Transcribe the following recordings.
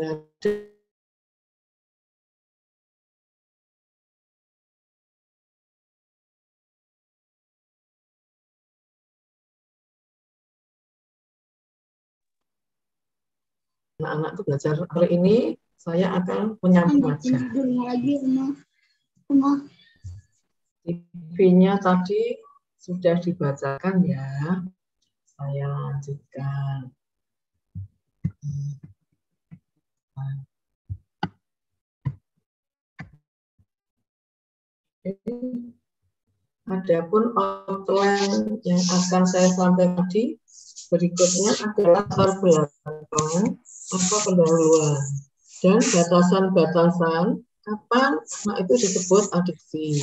berada anak-anak itu belajar. Hari ini saya akan menyampaikan lagi TV-nya tadi sudah dibacakan ya. Saya lanjutkan. Adapun outline yang akan saya sampaikan tadi berikutnya adalah latar belakang atau pendahuluan dan batasan-batasan kapan itu disebut adiksi.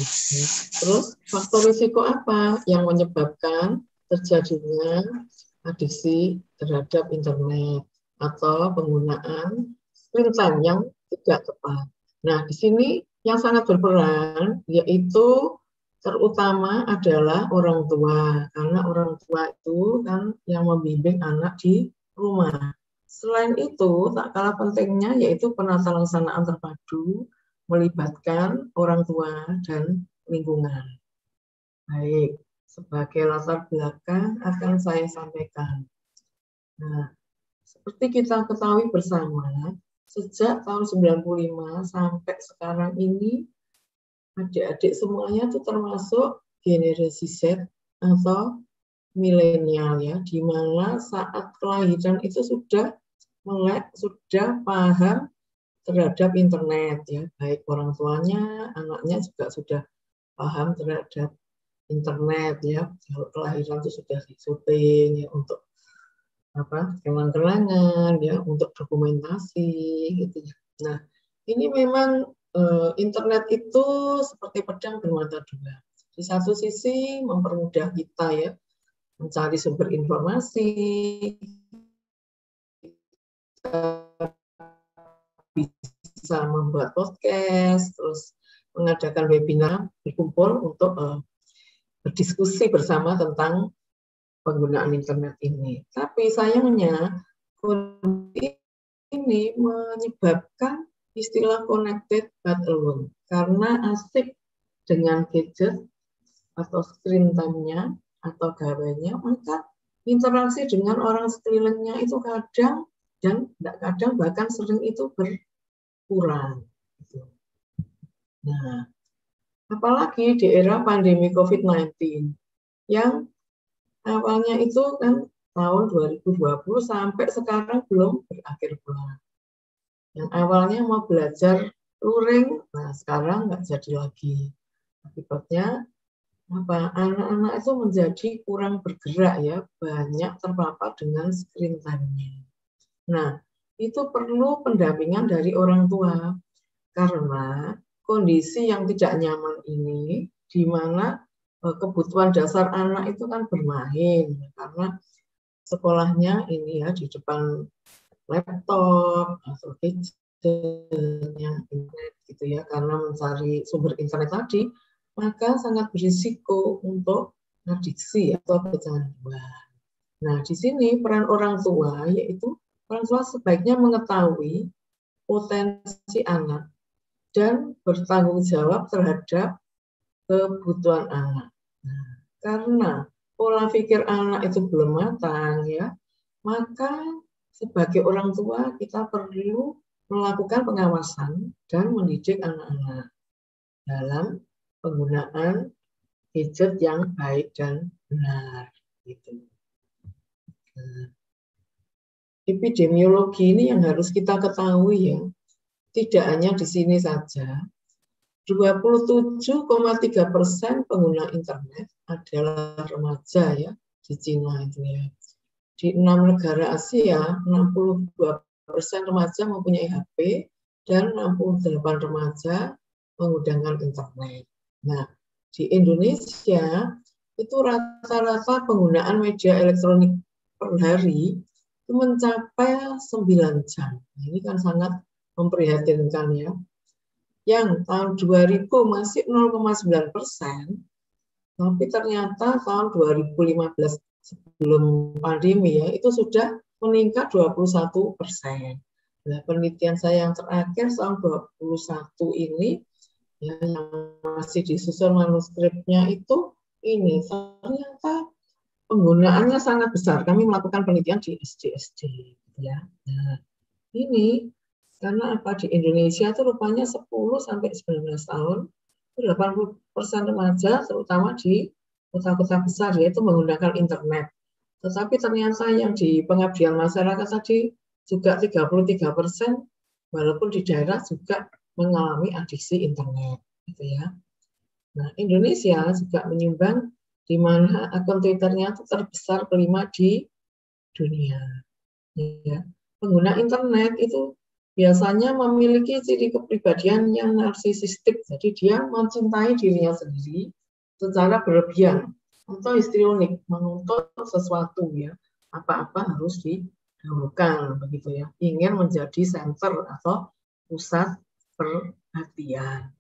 Terus faktor risiko apa yang menyebabkan terjadinya adiksi terhadap internet atau penggunaan screen time yang tidak tepat. Nah, di sini yang sangat berperan yaitu terutama adalah orang tua, karena orang tua itu kan yang membimbing anak di rumah. Selain itu, tak kalah pentingnya yaitu penata laksanaan terpadu melibatkan orang tua dan lingkungan. Baik, sebagai latar belakang akan saya sampaikan. Nah, seperti kita ketahui bersama, sejak tahun 95 sampai sekarang ini, adik-adik semuanya itu termasuk generasi Z atau milenial ya, di mana saat kelahiran itu sudah paham terhadap internet ya, baik orang tuanya, anaknya juga sudah paham terhadap internet ya. Kalau kelahiran itu sudah syuting ya untuk kenang-kenangan ya, untuk dokumentasi gitu ya. Nah, ini memang internet itu seperti pedang bermata dua. Di satu sisi mempermudah kita ya mencari sumber informasi, bisa membuat podcast, terus mengadakan webinar, berkumpul untuk berdiskusi bersama tentang penggunaan internet ini. Tapi sayangnya kondisi ini menyebabkan istilah connected but alone, karena asik dengan gadget atau screen time-nya atau gawainya, maka interaksi dengan orang sekelilingnya itu kadang dan tidak kadang bahkan sering itu berkurang. Nah, apalagi di era pandemi COVID-19 yang awalnya itu kan tahun 2020 sampai sekarang belum berakhir pula. Yang awalnya mau belajar luring, nah sekarang nggak jadi lagi. Akibatnya anak-anak itu menjadi kurang bergerak ya, banyak terpapar dengan screen time-nya. Nah, itu perlu pendampingan dari orang tua karena kondisi yang tidak nyaman ini, di mana kebutuhan dasar anak itu kan bermain, karena sekolahnya ini ya di depan laptop atau gadgetnya internet gitu ya, karena mencari sumber internet tadi, maka sangat berisiko untuk adiksi atau kecanduan. Nah, di sini peran orang tua yaitu orang tua sebaiknya mengetahui potensi anak dan bertanggung jawab terhadap kebutuhan anak. Nah, karena pola pikir anak itu belum matang ya, maka sebagai orang tua kita perlu melakukan pengawasan dan mendidik anak-anak dalam penggunaan gadget yang baik dan benar. Gitu. Nah, epidemiologi ini yang harus kita ketahui ya, tidak hanya di sini saja. 27,3% pengguna internet adalah remaja ya di Cina itu ya. Di 6 negara Asia, 62% remaja mempunyai HP dan 68 remaja menggunakan internet. Nah, di Indonesia itu rata-rata penggunaan media elektronik per hari itu mencapai 9 jam. Nah, ini kan sangat memprihatinkan ya. Yang tahun 2000 masih 0,9%, tapi ternyata tahun 2015 sebelum pandemi ya itu sudah meningkat 21%. Nah, penelitian saya yang terakhir tahun 21 ini, ya, yang masih disusun manuskripnya itu, ini ternyata penggunaannya sangat besar. Kami melakukan penelitian di SD, ya. Nah, ini karena apa, di Indonesia itu rupanya 10-19 tahun, 80% remaja, terutama di kota-kota besar, yaitu menggunakan internet. Tetapi ternyata yang di pengabdian masyarakat tadi juga 33%, walaupun di daerah juga mengalami adiksi internet, gitu ya. Nah, Indonesia juga menyumbang di mana akun Twitternya itu terbesar kelima di dunia. Ya. Pengguna internet itu biasanya memiliki ciri kepribadian yang narsisistik, jadi dia mencintai dirinya sendiri secara berlebihan atau histrionik, menuntut sesuatu, ya, apa-apa harus didahulukan, begitu ya, ingin menjadi center atau pusat perhatian.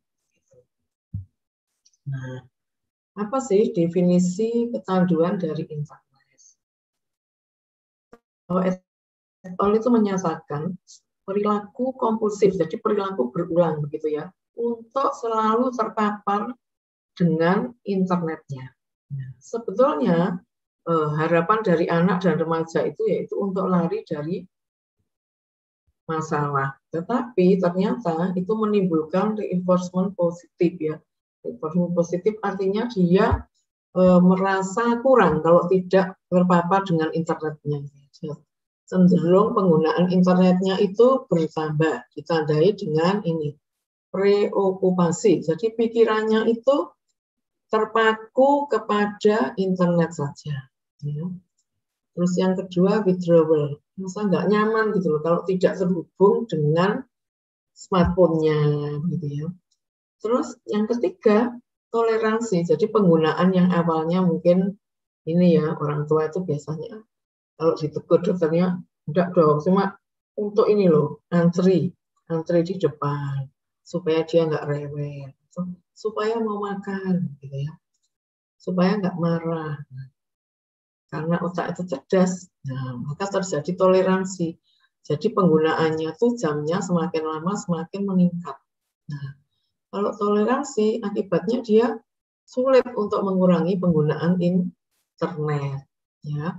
Nah, apa sih definisi kecanduan dari internet? Kalau itu menyatakan perilaku kompulsif, jadi perilaku berulang, begitu ya, untuk selalu terpapar dengan internetnya. Nah, sebetulnya harapan dari anak dan remaja itu yaitu untuk lari dari masalah. Tetapi ternyata itu menimbulkan reinforcement positif, ya. Reinforcement positif artinya dia merasa kurang kalau tidak terpapar dengan internetnya. Cenderung penggunaan internetnya itu bertambah, ditandai dengan ini, preokupasi. Jadi pikirannya itu terpaku kepada internet saja. Ya. Terus yang kedua, withdrawal. Masa nggak nyaman gitu loh kalau tidak terhubung dengan smartphone-nya, gitu ya. Terus yang ketiga, toleransi. Jadi penggunaan yang awalnya mungkin ini ya, orang tua itu biasanya kalau ditegur dokternya, enggak dong, cuma untuk ini loh, antri di depan, supaya dia nggak rewel, supaya mau makan, gitu ya, supaya nggak marah. Karena otak itu cerdas, nah, maka terjadi toleransi. Jadi penggunaannya tuh jamnya semakin lama semakin meningkat. Nah, kalau toleransi, akibatnya dia sulit untuk mengurangi penggunaan internet, ya.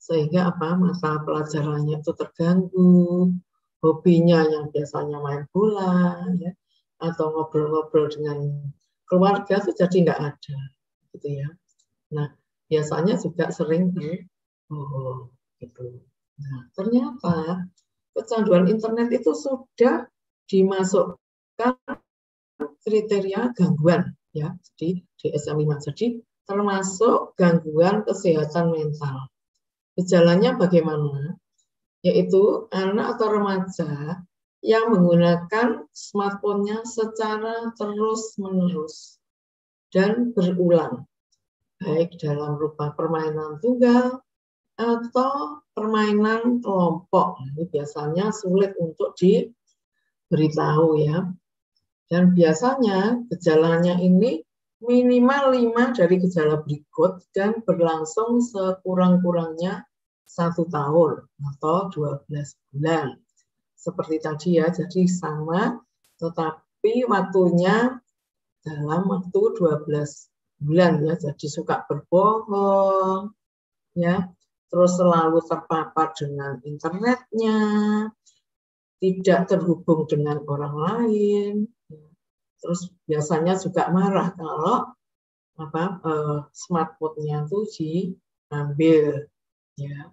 Sehingga apa, masa pelajarannya itu terganggu, hobinya yang biasanya main bola, ya, atau ngobrol-ngobrol dengan keluarga itu jadi nggak ada, gitu ya. Nah, biasanya juga sering berbohong, gitu. Nah, ternyata kecanduan internet itu sudah dimasukkan kriteria gangguan, ya, di DSM-5. Jadi termasuk gangguan kesehatan mental. Gejalanya bagaimana? Yaitu anak atau remaja yang menggunakan smartphone-nya secara terus-menerus dan berulang, baik dalam rupa permainan tunggal atau permainan kelompok. Ini biasanya sulit untuk diberitahu, ya. Dan biasanya gejalanya ini minimal 5 dari gejala berikut dan berlangsung sekurang-kurangnya 1 tahun atau 12 bulan. Seperti tadi ya, jadi sama, tetapi waktunya dalam waktu 12 bulan, ya. Jadi suka berbohong, ya, terus selalu terpapar dengan internetnya, tidak terhubung dengan orang lain, terus biasanya juga marah kalau smartphone-nya itu diambil, ya.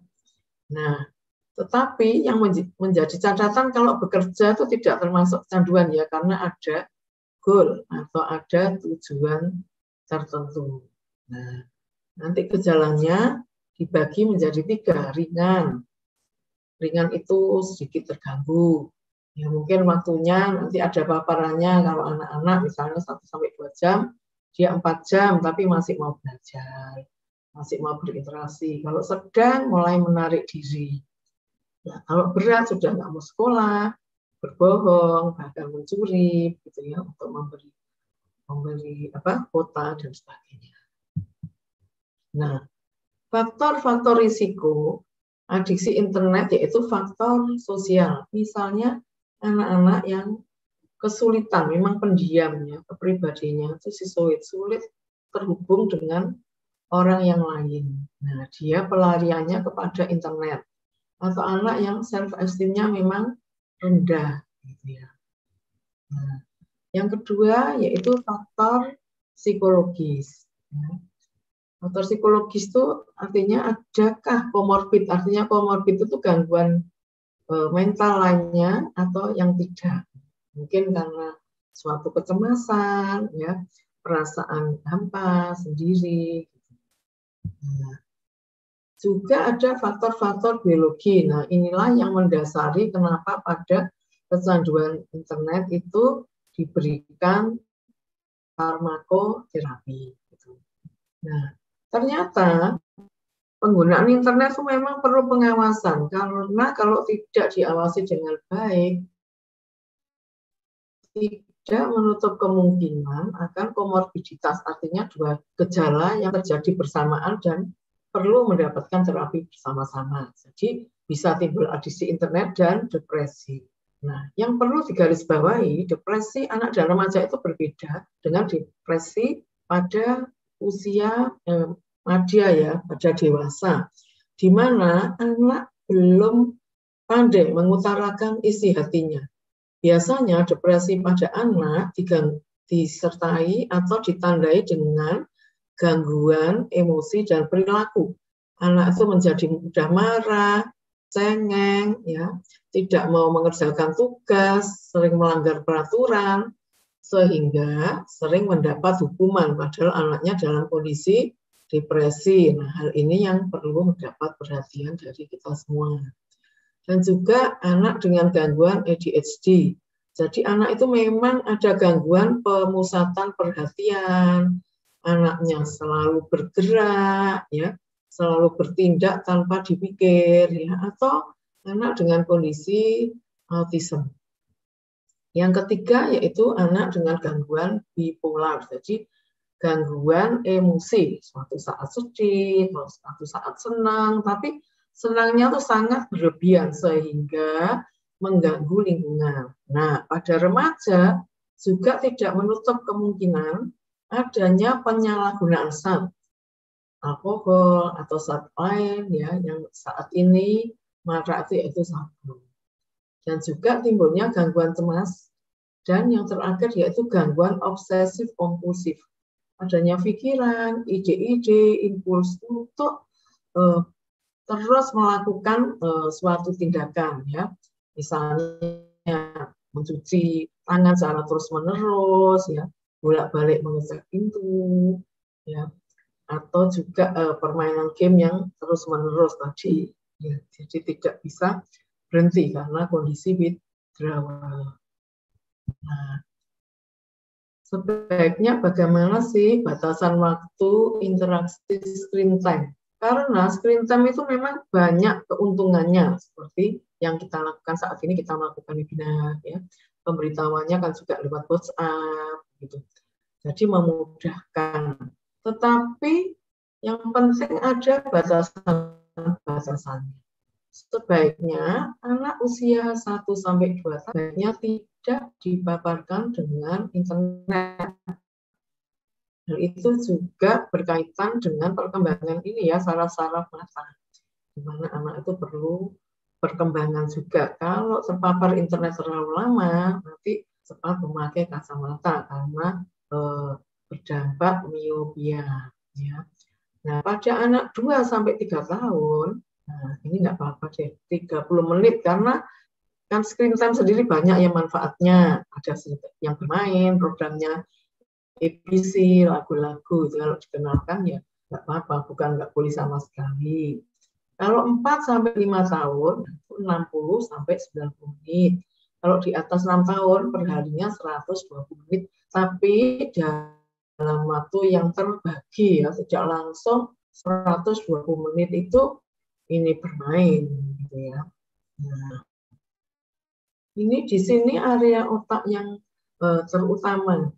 Nah, tetapi yang menjadi catatan kalau bekerja itu tidak termasuk kecanduan, ya, karena ada goal atau ada tujuan tertentu. Nah, nanti gejalanya dibagi menjadi 3, ringan. Ringan itu sedikit terganggu. Ya, mungkin waktunya nanti ada paparannya, kalau anak-anak misalnya 1-2 jam, dia 4 jam, tapi masih mau belajar, masih mau berinteraksi. Kalau sedang, mulai menarik diri. Ya, kalau berat, sudah nggak mau sekolah, berbohong, bahkan mencuri, gitu ya, untuk memberi kuota dan sebagainya. Nah, faktor-faktor risiko adiksi internet yaitu faktor sosial. Misalnya anak-anak yang kesulitan, memang pendiam ya, kepribadiannya itu sulit terhubung dengan orang yang lain. Nah, dia pelariannya kepada internet. Atau anak yang self esteem-nya memang rendah gitu ya. Nah, yang kedua yaitu faktor psikologis. Faktor psikologis itu artinya adakah komorbid? Artinya komorbid itu gangguan mental lainnya atau yang tidak. Mungkin karena suatu kecemasan, ya, perasaan hampa sendiri. Nah, juga ada faktor-faktor biologi. Nah, inilah yang mendasari kenapa pada kecanduan internet itu diberikan farmakoterapi. Nah, ternyata penggunaan internet itu memang perlu pengawasan, karena kalau tidak diawasi dengan baik, tidak menutup kemungkinan akan komorbiditas, artinya dua gejala yang terjadi bersamaan dan perlu mendapatkan terapi bersama-sama. Jadi bisa timbul adiksi internet dan depresi. Nah, yang perlu digarisbawahi, depresi anak dan remaja itu berbeda dengan depresi pada usia madya ya, pada dewasa, di mana anak belum pandai mengutarakan isi hatinya. Biasanya depresi pada anak disertai atau ditandai dengan gangguan emosi dan perilaku. Anak itu menjadi mudah marah, cengeng, ya, tidak mau mengerjakan tugas, sering melanggar peraturan, sehingga sering mendapat hukuman padahal anaknya dalam kondisi depresi. Nah, hal ini yang perlu mendapat perhatian dari kita semua. Dan juga anak dengan gangguan ADHD. Jadi anak itu memang ada gangguan pemusatan perhatian, anaknya selalu bergerak, ya, selalu bertindak tanpa dipikir, ya, atau anak dengan kondisi autism. Yang ketiga yaitu anak dengan gangguan bipolar, jadi gangguan emosi, suatu saat sedih, suatu saat senang, tapi senangnya tuh sangat berlebihan sehingga mengganggu lingkungan. Nah, pada remaja juga tidak menutup kemungkinan adanya penyalahgunaan zat, alkohol atau zat lain ya yang saat ini marak yaitu sabu. Dan juga timbulnya gangguan cemas dan yang terakhir yaitu gangguan obsesif kompulsif. Adanya pikiran, ide-ide, impuls untuk terus melakukan suatu tindakan, ya, misalnya mencuci tangan secara terus-menerus, ya, bolak-balik mengecek pintu, ya, atau juga permainan game yang terus-menerus tadi, ya, jadi tidak bisa berhenti karena kondisi withdrawal. Nah, sebaiknya bagaimana sih batasan waktu interaksi screen time? Karena screen time itu memang banyak keuntungannya, seperti yang kita lakukan saat ini, kita melakukan webinar, ya. Pemberitahuannya kan juga lewat WhatsApp, gitu. Jadi memudahkan. Tetapi yang penting ada batasan-batasannya. Sebaiknya anak usia 1-2 tahun sebaiknya tidak dipaparkan dengan internet. Hal itu juga berkaitan dengan perkembangan ini ya, saraf-saraf mata, di mana anak itu perlu perkembangan juga. Kalau terpapar internet terlalu lama, nanti cepat memakai kacamata karena berdampak miopia. Ya. Nah, pada anak 2-3 tahun, nah, ini nggak apa-apa deh, 30 menit, karena kan screen time sendiri banyak yang manfaatnya. Ada yang bermain, programnya ABC, lagu-lagu, kalau dikenalkan ya nggak apa-apa, bukan nggak boleh sama sekali. Kalau 4-5 tahun, 60-90 menit. Kalau di atas 6 tahun, perharinya 120 menit. Tapi dalam waktu yang terbagi ya, tidak langsung 120 menit itu ini bermain gitu ya. Nah, ini di sini area otak yang terutama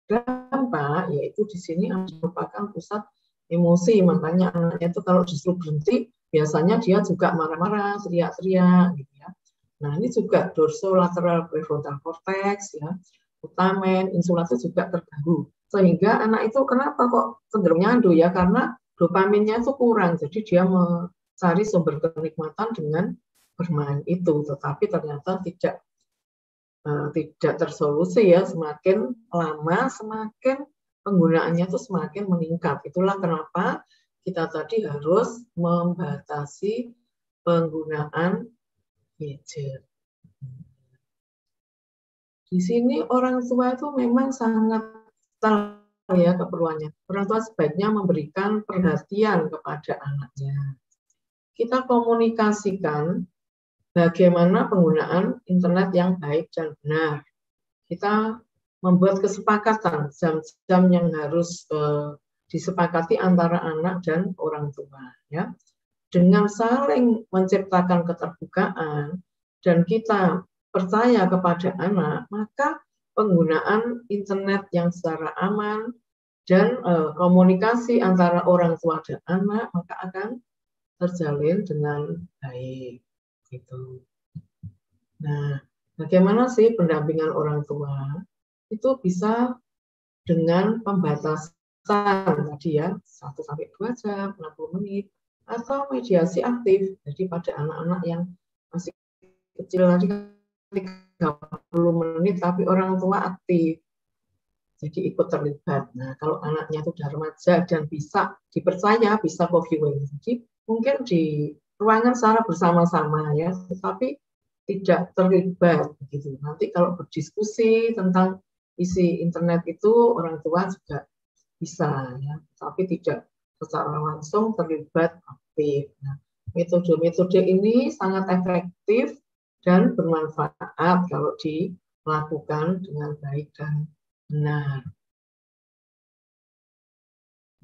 terdampak, yaitu di sini merupakan pusat emosi. Makanya anaknya itu kalau disuruh berhenti biasanya dia juga marah-marah, teriak-teriak, gitu ya. Nah, ini juga dorsolateral prefrontal cortex, ya, putamen, insula itu juga terganggu. Sehingga anak itu kenapa kok cenderung nyandu ya? Karena dopaminnya itu kurang, jadi dia mencari sumber kenikmatan dengan bermain itu, tetapi ternyata tidak tersolusi ya. Semakin lama semakin penggunaannya itu semakin meningkat. Itulah kenapa kita tadi harus membatasi penggunaan gadget. Di sini orang tua itu memang sangat vital ya keperluannya. Orang tua sebaiknya memberikan perhatian kepada anaknya. Kita komunikasikan bagaimana penggunaan internet yang baik dan benar. Kita membuat kesepakatan jam-jam yang harus disepakati antara anak dan orang tua, ya. Dengan saling menciptakan keterbukaan dan kita percaya kepada anak, maka penggunaan internet yang secara aman dan komunikasi antara orang tua dan anak maka akan terjalin dengan baik, gitu. Nah, bagaimana sih pendampingan orang tua? Itu bisa dengan pembatasan tadi ya, 1-2 jam, 60 menit, atau mediasi aktif. Jadi pada anak-anak yang masih kecil tadi 30 menit, tapi orang tua aktif. Jadi ikut terlibat. Nah, kalau anaknya itu sudah remaja dan bisa dipercaya, bisa co-viewing. Jadi mungkin di ruangan secara bersama-sama ya, tetapi tidak terlibat begitu. Nanti kalau berdiskusi tentang isi internet itu orang tua juga bisa ya, tapi tidak secara langsung terlibat aktif. Nah, metode-metode ini sangat efektif dan bermanfaat kalau dilakukan dengan baik dan benar.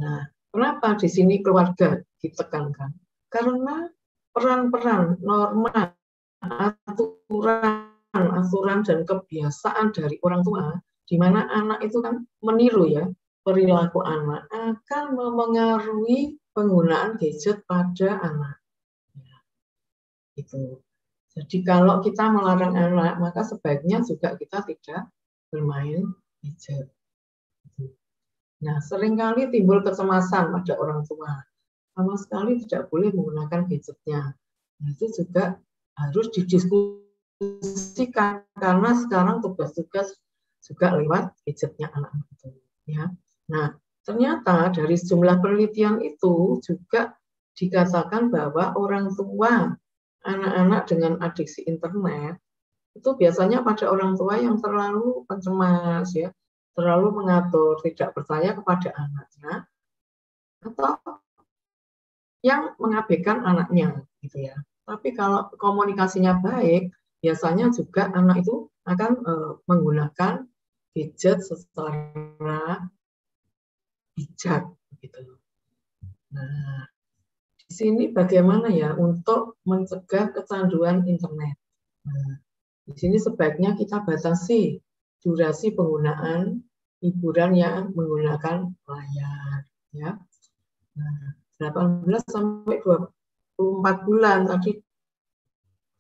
Nah, kenapa di sini keluarga ditekankan? Karena peran-peran, norma, aturan dan kebiasaan dari orang tua, di mana anak itu kan meniru ya, perilaku anak akan memengaruhi penggunaan gadget pada anak. Itu. Jadi kalau kita melarang anak, maka sebaiknya juga kita tidak bermain gadget. Nah, seringkali timbul kecemasan pada orang tua. Sama sekali tidak boleh menggunakan gadgetnya. Nah, itu juga harus didiskusikan karena sekarang tugas-tugas juga lewat gadgetnya anak-anak itu. Ya. Nah, ternyata dari sejumlah penelitian itu juga dikatakan bahwa orang tua anak-anak dengan adiksi internet itu biasanya pada orang tua yang terlalu pencemas ya, terlalu mengatur, tidak percaya kepada anaknya, atau yang mengabaikan anaknya, gitu ya. Tapi kalau komunikasinya baik, biasanya juga anak itu akan menggunakan gadget secara bijak, gitu. Nah, di sini bagaimana ya untuk mencegah kecanduan internet? Nah, di sini sebaiknya kita batasi durasi penggunaan hiburan yang menggunakan layar, ya. Nah, 18 sampai 24 bulan tadi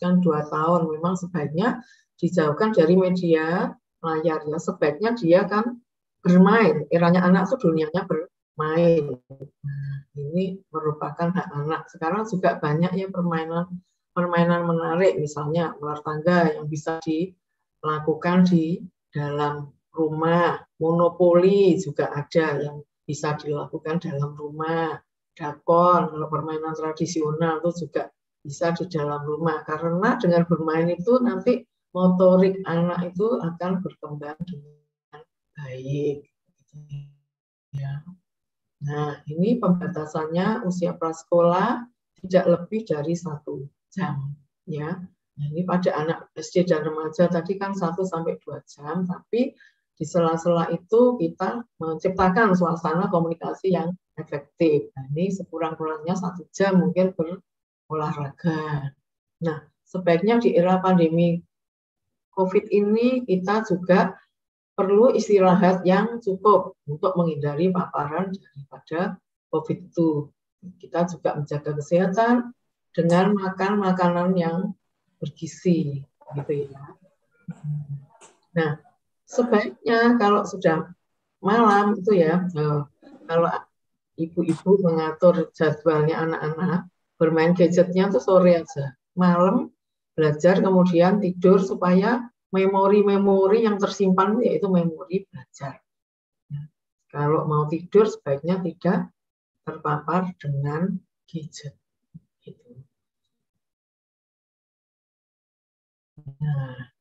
kan 2 tahun memang sebaiknya dijauhkan dari media layar ya. Sebaiknya dia kan bermain. Eranya anak itu dunianya bermain. Nah, ini merupakan hak anak. Sekarang juga banyak ya permainan menarik, misalnya ular tangga yang bisa dilakukan di dalam rumah. Monopoli juga ada yang bisa dilakukan dalam rumah. Dakon, kalau permainan tradisional itu juga bisa di dalam rumah. Karena dengan bermain itu nanti motorik anak itu akan berkembang dengan baik. Ya. Nah, ini pembatasannya usia prasekolah tidak lebih dari 1 jam. Ya. Nah, ini pada anak SD dan remaja tadi kan 1-2 jam, tapi di sela-sela itu kita menciptakan suasana komunikasi yang efektif. Nah, ini sekurang-kurangnya 1 jam mungkin berolahraga. Nah, sebaiknya di era pandemi COVID ini kita juga perlu istirahat yang cukup untuk menghindari paparan daripada COVID itu. Kita juga menjaga kesehatan dengan makan makanan yang bergizi, gitu ya. Nah, sebaiknya kalau sudah malam itu ya, kalau ibu-ibu mengatur jadwalnya anak-anak, bermain gadgetnya tuh sore aja. Malam belajar, kemudian tidur supaya memori-memori yang tersimpan yaitu memori belajar. Nah, kalau mau tidur sebaiknya tidak terpapar dengan gadget. Gitu. Nah,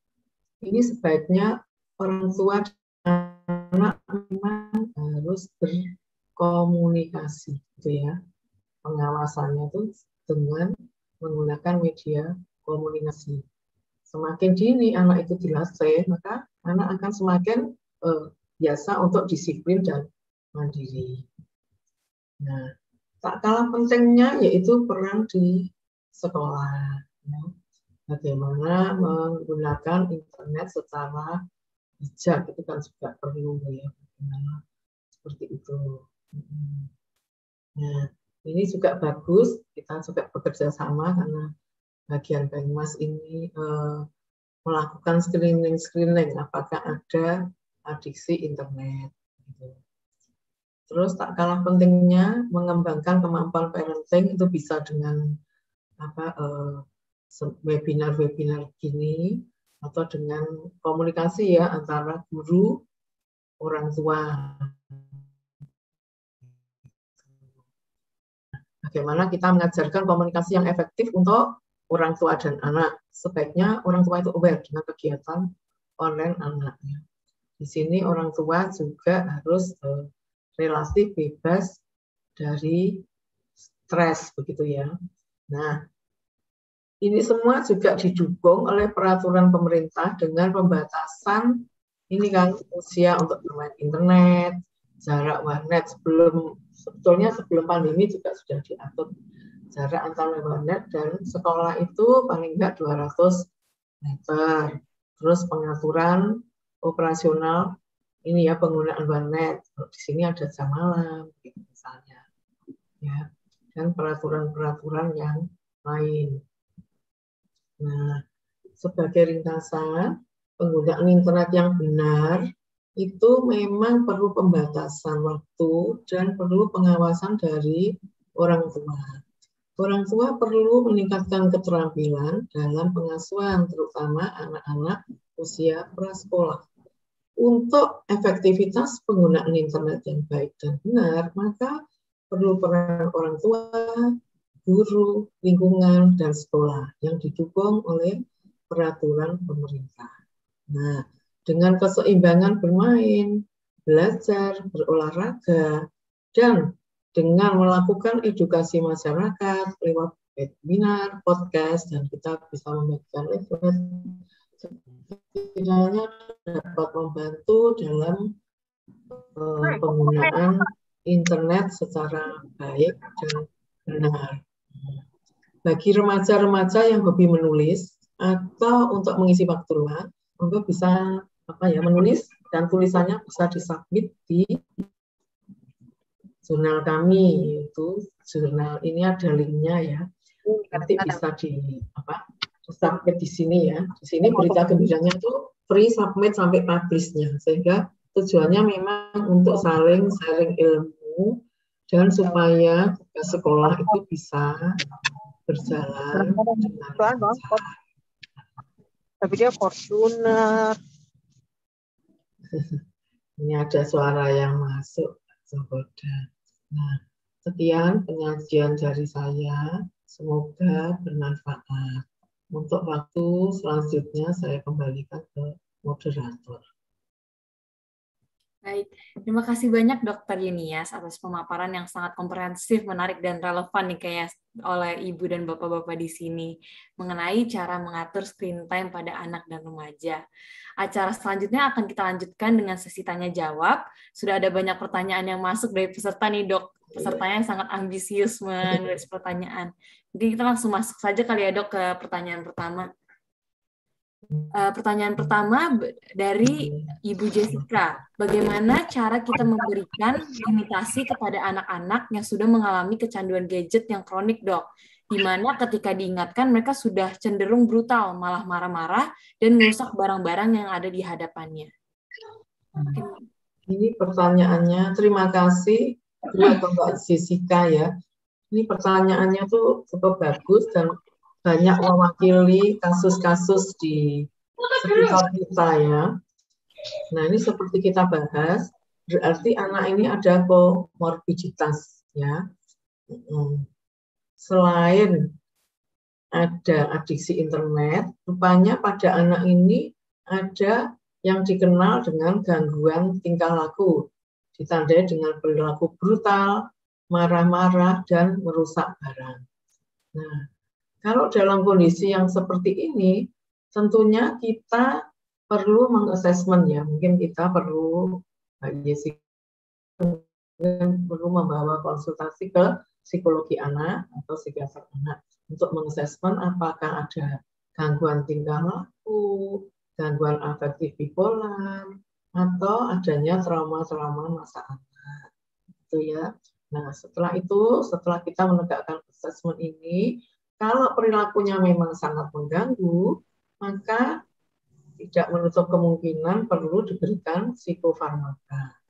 ini sebaiknya orang tua dan anak memang harus berkomunikasi, gitu ya. Pengawasannya itu dengan menggunakan media komunikasi. Semakin dini anak itu dilatih, maka anak akan semakin biasa untuk disiplin dan mandiri. Nah, tak kalah pentingnya yaitu peran di sekolah. Ya. Bagaimana menggunakan internet secara bijak itu kan juga perlu ya. Bagaimana seperti itu. Nah, ini juga bagus, kita juga bekerja sama karena bagian Banyumas ini melakukan screening apakah ada adiksi internet. Gitu. Terus tak kalah pentingnya mengembangkan kemampuan parenting itu bisa dengan webinar-webinar gini atau dengan komunikasi ya antara guru, orang tua. Bagaimana kita mengajarkan komunikasi yang efektif untuk orang tua dan anak. Sebaiknya orang tua itu aware dengan kegiatan online anaknya. Di sini orang tua juga harus relatif bebas dari stres, begitu ya. Nah, ini semua juga didukung oleh peraturan pemerintah dengan pembatasan ini kan usia untuk bermain internet, jarak warnet sebetulnya sebelum pandemi juga sudah diatur jarak antara warnet dan sekolah itu paling enggak 200 meter. Terus pengaturan operasional ini ya penggunaan warnet. Di sini ada jam malam gitu misalnya. Ya. Dan peraturan-peraturan yang lain. Nah, sebagai ringkasan, penggunaan internet yang benar itu memang perlu pembatasan waktu dan perlu pengawasan dari orang tua. Orang tua perlu meningkatkan keterampilan dalam pengasuhan, terutama anak-anak usia prasekolah. Untuk efektivitas penggunaan internet yang baik dan benar, maka perlu peran orang tua, guru, lingkungan, dan sekolah yang didukung oleh peraturan pemerintah. Nah, dengan keseimbangan bermain, belajar, berolahraga, dan dengan melakukan edukasi masyarakat lewat webinar, podcast, dan kita bisa membagikan leaflet, setidaknya dapat membantu dalam penggunaan internet secara baik dan benar. Bagi remaja-remaja yang hobi menulis atau untuk mengisi waktu luang, untuk bisa menulis dan tulisannya bisa disubmit di jurnal kami, yaitu jurnal ini ada linknya ya. Nanti bisa submit di sini ya. Di sini berita gembiranya itu free submit sampai publish-nya, sehingga tujuannya memang untuk saling sharing ilmu dan supaya sekolah itu bisa berjalan dengan lancar. Tapi dia Fortuner. Ini ada suara yang masuk, Soboda. Nah, sekian penyajian dari saya. Semoga bermanfaat. Untuk waktu selanjutnya saya kembalikan ke moderator. Baik, terima kasih banyak Dr. Yunias atas pemaparan yang sangat komprehensif, menarik, dan relevan nih kayaknya oleh Ibu dan Bapak-Bapak di sini mengenai cara mengatur screen time pada anak dan remaja. Acara selanjutnya akan kita lanjutkan dengan sesi tanya-jawab. Sudah ada banyak pertanyaan yang masuk dari peserta nih, Dok. Pesertanya sangat ambisius menulis pertanyaan. Mungkin kita langsung masuk saja kali ya, Dok, ke pertanyaan pertama. Pertanyaan pertama dari Ibu Jessica, bagaimana cara kita memberikan limitasi kepada anak-anak yang sudah mengalami kecanduan gadget yang kronik, Dok? Di mana ketika diingatkan mereka sudah cenderung brutal, malah marah-marah dan merusak barang-barang yang ada di hadapannya. Ini pertanyaannya, terima kasih Mbak Jessica ya. Ini pertanyaannya tuh cukup bagus dan banyak mewakili kasus-kasus di sekitar kita ya. Nah ini seperti kita bahas, berarti anak ini ada komorbiditas ya. Selain ada adiksi internet, rupanya pada anak ini ada yang dikenal dengan gangguan tingkah laku, ditandai dengan perilaku brutal, marah-marah, dan merusak barang. Nah, kalau dalam kondisi yang seperti ini, tentunya kita perlu mengassessment ya. Mungkin kita perlu perlu membawa konsultasi ke psikologi anak atau psikiater anak untuk mengassessment apakah ada gangguan tingkah laku, gangguan afektif bipolar, atau adanya trauma-trauma masa anak. Itu ya. Nah, setelah itu, setelah kita menegakkan assessment ini, kalau perilakunya memang sangat mengganggu, maka tidak menutup kemungkinan perlu diberikan psikofarmaka.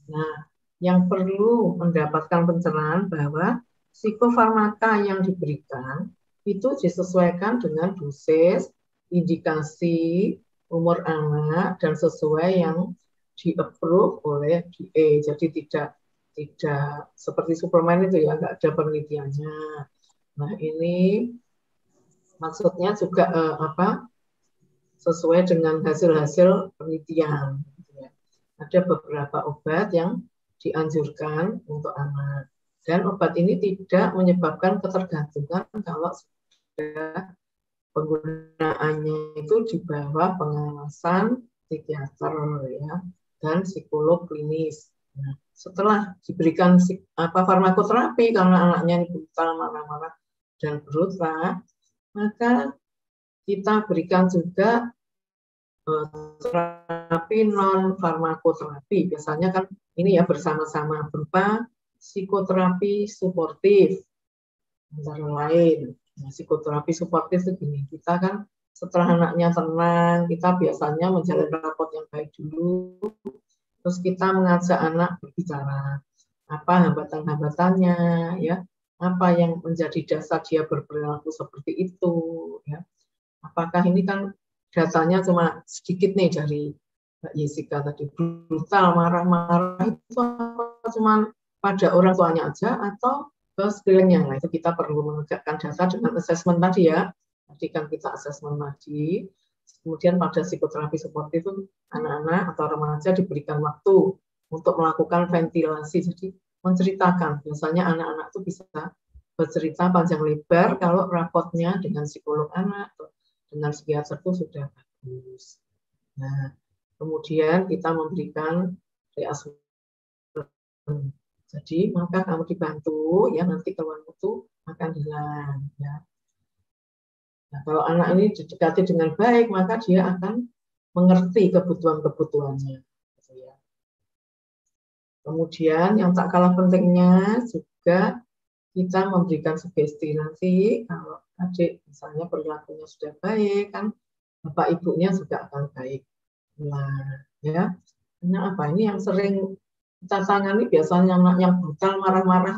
Nah, yang perlu mendapatkan pencerahan bahwa psikofarmaka yang diberikan itu disesuaikan dengan dosis, indikasi, umur anak, dan sesuai yang di-approve oleh DA. Jadi tidak seperti suplemen itu ya, nggak ada penelitiannya. Nah ini maksudnya juga sesuai dengan hasil-hasil penelitian. Ada beberapa obat yang dianjurkan untuk anak. Dan obat ini tidak menyebabkan ketergantungan kalau sudah penggunaannya itu di bawah pengawasan psikiater ya dan psikolog klinis. Nah, setelah diberikan farmakoterapi karena anaknya brutal, marah-marah dan berusaha, maka kita berikan juga terapi non farmakoterapi. Biasanya kan ini ya bersama-sama berupa psikoterapi suportif antara lain. Nah, psikoterapi suportif itu gini, kita kan setelah anaknya tenang, kita biasanya menjalin raport yang baik dulu, terus kita mengajak anak berbicara apa hambatan-hambatannya, ya, apa yang menjadi dasar dia berperilaku seperti itu, ya. Apakah ini kan datanya cuma sedikit nih dari Mbak Jessica tadi, brutal, marah-marah itu cuma pada orang tuanya aja atau ke sekelilingnya. Nah, itu kita perlu menegakkan data dengan assessment tadi ya. Tadi kan kita assessment tadi. Kemudian pada psikoterapi suportif itu anak-anak atau remaja diberikan waktu untuk melakukan ventilasi. Jadi menceritakan. Biasanya anak-anak itu bisa bercerita panjang lebar kalau raportnya dengan psikolog anak atau dengan psikiater itu sudah bagus. Nah, kemudian kita memberikan reassurance. Jadi maka kamu dibantu ya nanti keluhan itu akan hilang ya. Nah, kalau anak ini didekati dengan baik maka dia akan mengerti kebutuhan-kebutuhannya. Gitu ya. Kemudian yang tak kalah pentingnya juga kita memberikan sugesti nanti kalau adik misalnya perilakunya sudah baik kan bapak ibunya juga akan baik. Nah ya karena apa ini yang sering kita tangani biasanya anak yang brutal marah-marah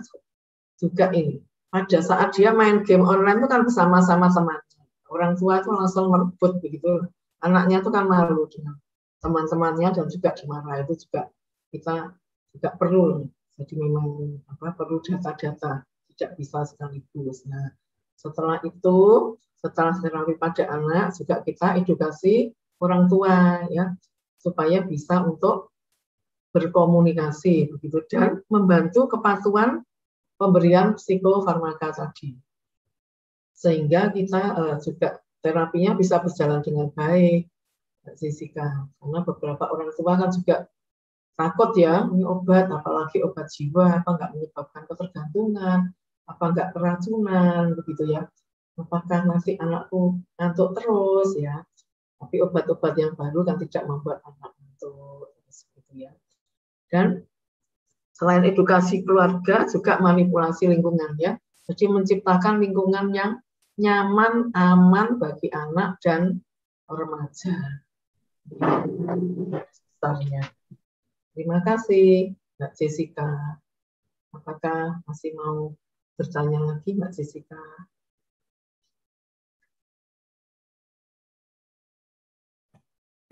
juga ini pada saat dia main game online itu kan bersama-sama temannya orang tua itu langsung merebut begitu anaknya itu kan malu dengan teman-temannya dan juga dimarahi itu juga kita juga perlu jadi memang perlu data-data tidak bisa sekaligus. Nah setelah itu setelah terapi pada anak juga kita edukasi orang tua ya supaya bisa untuk berkomunikasi begitu dan membantu kepatuhan pemberian psikofarmaka tadi sehingga kita juga terapinya bisa berjalan dengan baik Jessica karena beberapa orang tua kan juga takut ya ini obat apalagi obat jiwa apa nggak menyebabkan ketergantungan apa nggak keracunan begitu ya apakah nanti anakku ngantuk terus ya Tapi obat-obat yang baru kan tidak membuat anak ngantuk, seperti ya. Dan selain edukasi keluarga, juga manipulasi lingkungan ya. Jadi menciptakan lingkungan yang nyaman, aman bagi anak dan remaja. Terima kasih, Mbak Jessica. Apakah masih mau bertanya lagi, Mbak Jessica?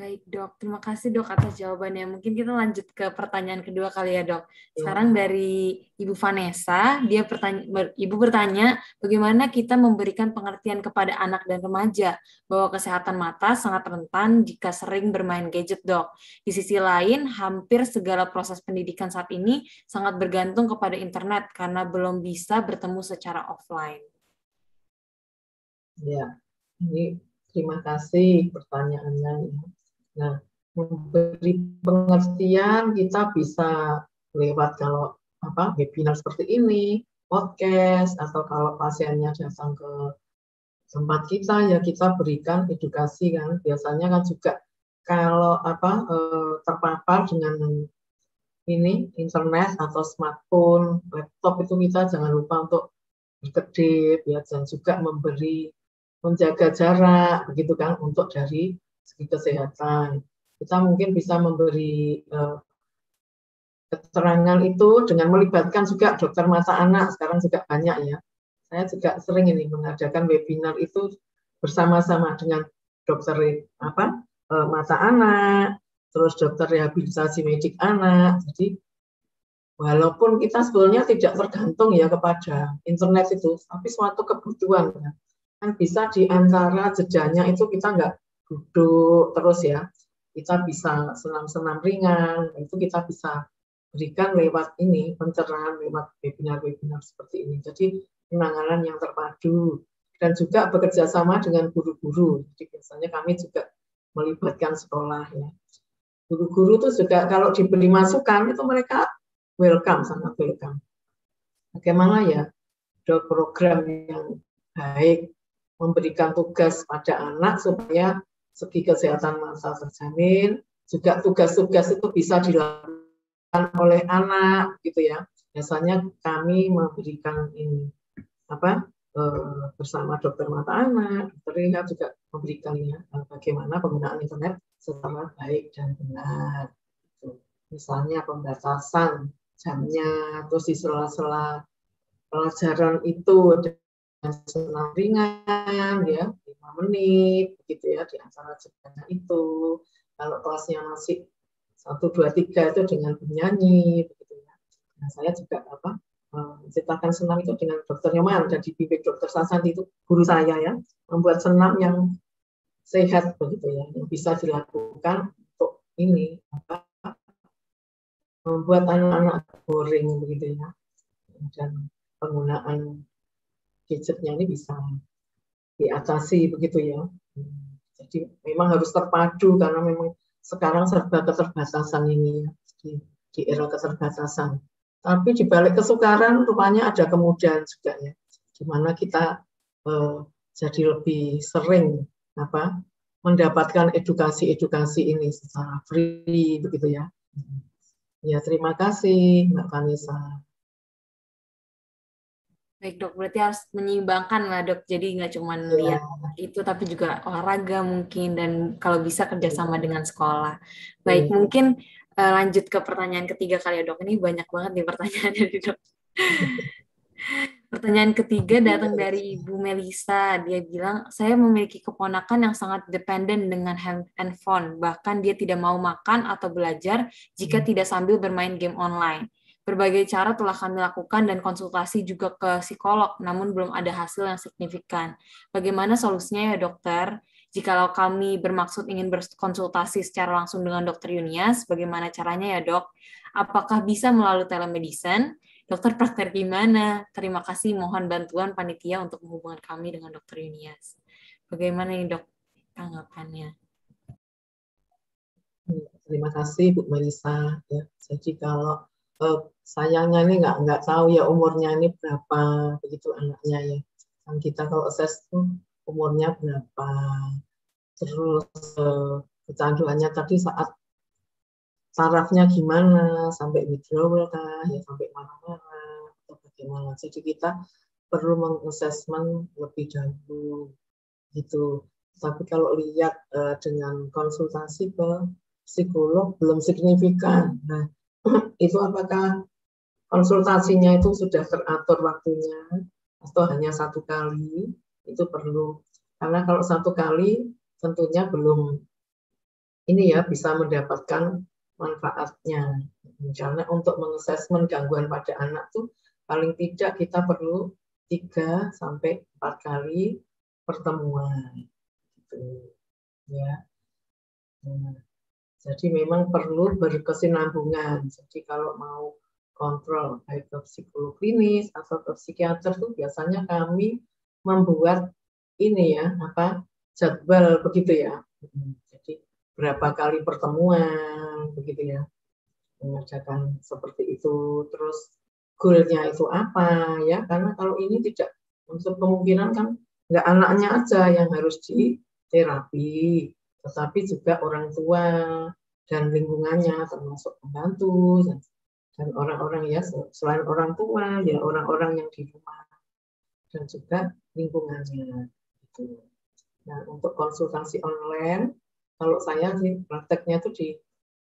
Baik dok, terima kasih dok atas jawabannya. Mungkin kita lanjut ke pertanyaan kedua kali ya dok. Sekarang dari Ibu Vanessa, Ibu bertanya, bagaimana kita memberikan pengertian kepada anak dan remaja bahwa kesehatan mata sangat rentan jika sering bermain gadget dok. Di sisi lain, hampir segala proses pendidikan saat ini sangat bergantung kepada internet karena belum bisa bertemu secara offline. Ya, ini terima kasih pertanyaannya. Nah, memberi pengertian kita bisa lewat kalau webinar seperti ini, podcast, atau kalau pasiennya datang ke tempat kita ya kita berikan edukasi kan. Biasanya kan juga kalau terpapar dengan ini internet atau smartphone, laptop itu kita jangan lupa untuk berkedip ya, dan juga menjaga jarak begitu kan untuk dari segi kesehatan. Kita mungkin bisa memberi keterangan itu dengan melibatkan juga dokter mata anak, sekarang juga banyak ya. Saya juga sering ini mengadakan webinar itu bersama-sama dengan dokter mata anak, terus dokter rehabilitasi medik anak. Jadi walaupun kita sebetulnya tidak tergantung ya kepada internet itu, tapi suatu kebutuhan ya. Kan bisa di antara jedanya itu kita nggak duduk terus ya, kita bisa senam-senam ringan, itu kita bisa berikan lewat ini, pencerahan lewat webinar-webinar seperti ini. Jadi penanganan yang terpadu dan juga bekerja sama dengan guru-guru. Jadi biasanya kami juga melibatkan sekolah ya. Guru-guru itu juga kalau diberi masukan itu mereka welcome, sangat welcome. Bagaimana ya program yang baik memberikan tugas pada anak supaya segi kesehatan mata terjamin, juga tugas-tugas itu bisa dilakukan oleh anak gitu ya. Biasanya kami memberikan ini bersama dokter mata anak, dokter rehab juga memberikan ya bagaimana penggunaan internet secara baik dan benar. Misalnya pembatasan jamnya, terus di sela-sela pelajaran itu senam ringan ya 5 menit begitu ya di antara jedanya itu. Kalau kelasnya masih 1, 2, 3 itu dengan bernyanyi begitu ya. Nah, saya juga menciptakan senam itu dengan Dokter Nyoman dan dibimbing Dokter Sasanti itu guru saya ya, membuat senam yang sehat begitu ya, yang bisa dilakukan untuk ini membuat anak-anak boring begitu ya, dan penggunaan gadgetnya ini bisa diatasi begitu ya. Jadi memang harus terpadu karena memang sekarang serba keterbatasan ini ya, di era keterbatasan. Tapi di balik kesukaran rupanya ada kemudahan juga ya. Gimana kita jadi lebih sering mendapatkan edukasi ini secara free begitu ya. Ya terima kasih Mbak Vanessa. Baik dok, berarti harus menyeimbangkan lah dok, jadi nggak cuma lihat itu tapi juga olahraga mungkin dan kalau bisa kerjasama dengan sekolah. Baik, mungkin lanjut ke pertanyaan ketiga kali ya dok, ini banyak banget nih pertanyaannya nih dok. Pertanyaan ketiga datang dari Ibu Melisa, dia bilang, saya memiliki keponakan yang sangat dependen dengan handphone, bahkan dia tidak mau makan atau belajar jika tidak sambil bermain game online. Berbagai cara telah kami lakukan dan konsultasi juga ke psikolog, namun belum ada hasil yang signifikan. Bagaimana solusinya ya dokter? Jikalau kami bermaksud ingin berkonsultasi secara langsung dengan dokter Yunias, bagaimana caranya ya dok? Apakah bisa melalui telemedicine? Dokter praktek gimana? Terima kasih, mohon bantuan panitia untuk menghubungkan kami dengan dokter Yunias. Bagaimana nih dok tanggapannya? Terima kasih Bu Melisa. Ya, jadi kalau sayangnya ini nggak tahu ya umurnya ini berapa begitu anaknya ya. Kan kita kalau assess tuh umurnya berapa. terus kecanduannya tadi saat sarafnya gimana, sampai withdrawal kah, ya sampai marah-marah, atau bagaimana. Jadi kita perlu mengassessment lebih dahulu, gitu. Tapi kalau lihat dengan konsultasi ke psikolog belum signifikan. Nah, itu apakah konsultasinya itu sudah teratur waktunya, atau hanya satu kali, itu perlu. Karena kalau satu kali tentunya belum ini ya bisa mendapatkan manfaatnya. Karena untuk mengassessment gangguan pada anak tuh paling tidak kita perlu 3 sampai 4 kali pertemuan. Gitu. Ya. Nah, jadi memang perlu berkesinambungan. Jadi kalau mau kontrol baik ke psikolog klinis atau ke psikiater tuh biasanya kami membuat ini ya, jadwal begitu ya. Jadi berapa kali pertemuan begitu ya, mengerjakan seperti itu. Terus goalnya itu apa ya, karena kalau ini tidak untuk kemungkinan kan nggak anaknya aja yang harus diterapi, tetapi juga orang tua dan lingkungannya termasuk pembantu dan orang-orang ya selain orang tua ya orang-orang yang di rumah dan juga lingkungannya gitu. Nah, untuk konsultasi online, kalau saya sih prakteknya itu di